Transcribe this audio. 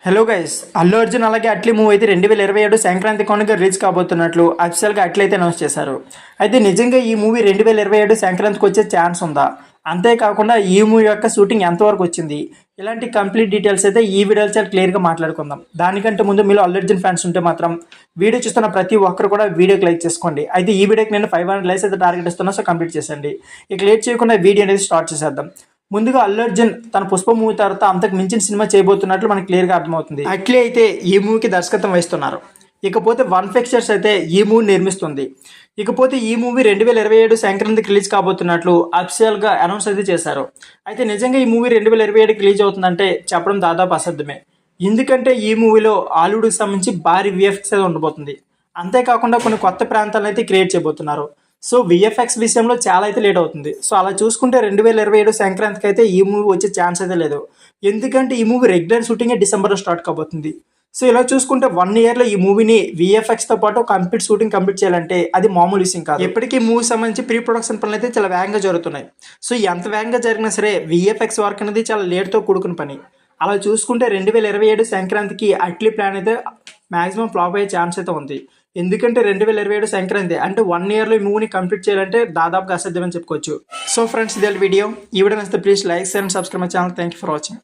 Hello guys, Allu Arjun అలాగే Atlee movie అయితే 2027 సంక్రాంతి కానుక రిలీజ్ కాబోతున్నట్లు అఫీషియల్గా అట్లయితే అనౌన్స్ చేశారు. అయితే నిజంగా ఈ మూవీ 2027 సంక్రాంతికి వచ్చే ఛాన్స్ ఉందా? అంతేకాకుండా ఈ మూవీ యొక్క షూటింగ్ ఎంతవరకు వచ్చింది? ఇలాంటి కంప్లీట్ డీటెయిల్స్ అయితే ఈ వీడియోలో చాలా క్లియర్గా మాట్లాడుకుందాం. దానికంటే ముందు మీరు అల్లు అర్జున్ ఫ్యాన్స్ ఉంటే మాత్రం వీడియో చూస్తున్న ప్రతి ఒక్కరు కూడా వీడియోకి లైక్ చేసుకోండి. అయితే ఈ వీడియోకి నేను 500 లైక్స్ అయితే టార్గెట్ ఇస్తున్నా, సో కంప్లీట్ చేసండి. ఇక లేట్ చేయకుండా వీడియో అనేది స్టార్ట్ చేసేద్దాం. ముందుగా అల్లు అర్జున్ తన పుష్ప మూవీ తర్వాత అంతకు మించిన సినిమా చేయబోతున్నట్లు మనకు క్లియర్గా అర్థమవుతుంది. అట్లే అయితే ఈ మూవీకి దర్శకత్వం వహిస్తున్నారు. ఇకపోతే వన్ పిక్చర్స్ అయితే ఈ మూవీ నిర్మిస్తుంది. ఇకపోతే ఈ మూవీ 2027 సంక్రాంతికి రిలీజ్ కాబోతున్నట్లు అఫీషియల్గా అనౌన్స్ అయితే చేశారు. అయితే నిజంగా ఈ మూవీ 2027కి రిలీజ్ అవుతుందంటే చెప్పడం దాదాపు అసాధ్యమే. ఎందుకంటే ఈ మూవీలో హాలీవుడ్కి సంబంధించి భారీ విఎఫ్ఎక్స్ అయితే ఉండబోతుంది. అంతేకాకుండా కొన్ని కొత్త ప్రాంతాలను అయితే క్రియేట్ చేయబోతున్నారు. సో విఎఫ్ఎక్స్ విషయంలో చాలా అయితే లేట్ అవుతుంది. సో అలా చూసుకుంటే 2027 సంక్రాంతికి అయితే ఈ మూవీ వచ్చే ఛాన్స్ అయితే లేదు. ఎందుకంటే ఈ మూవీ రెగ్యులర్ షూటింగే డిసెంబర్లో స్టార్ట్ కాబోతుంది. సో ఇలా చూసుకుంటే 1 ఇయర్లో ఈ మూవీని విఎఫ్ఎక్స్తో పాటు షూటింగ్ కంప్లీట్ చేయాలంటే అది మామూలు విషయం కాదు. ఎప్పటికీ మూవీ సంబంధించి ప్రీ ప్రొడక్షన్ పనులు అయితే చాలా వేగంగా జరుగుతున్నాయి. సో ఎంత వేగంగా జరిగినా సరే విఎఫ్ఎక్స్ వర్క్ అనేది చాలా లేట్తో కూడుకున్న పని. అలా చూసుకుంటే 2027 సంక్రాంతికి అట్లీ ప్లాన్ అయితే మ్యాక్సిమం ఫ్లాప్ అయ్యే ఛాన్స్ అయితే ఉంది. ఎందుకంటే 2027 సంక్రాంతి అంటే 1 ఇయర్లో ఈ మూవీని కంప్లీట్ చేయాలంటే దాదాపుగా అసాధ్యమని చెప్పుకోవచ్చు. సో ఫ్రెండ్స్, ఇదే వీడియో. ఈ వీడియో నచ్చితే please like, share and subscribe my channel. Thank you for watching.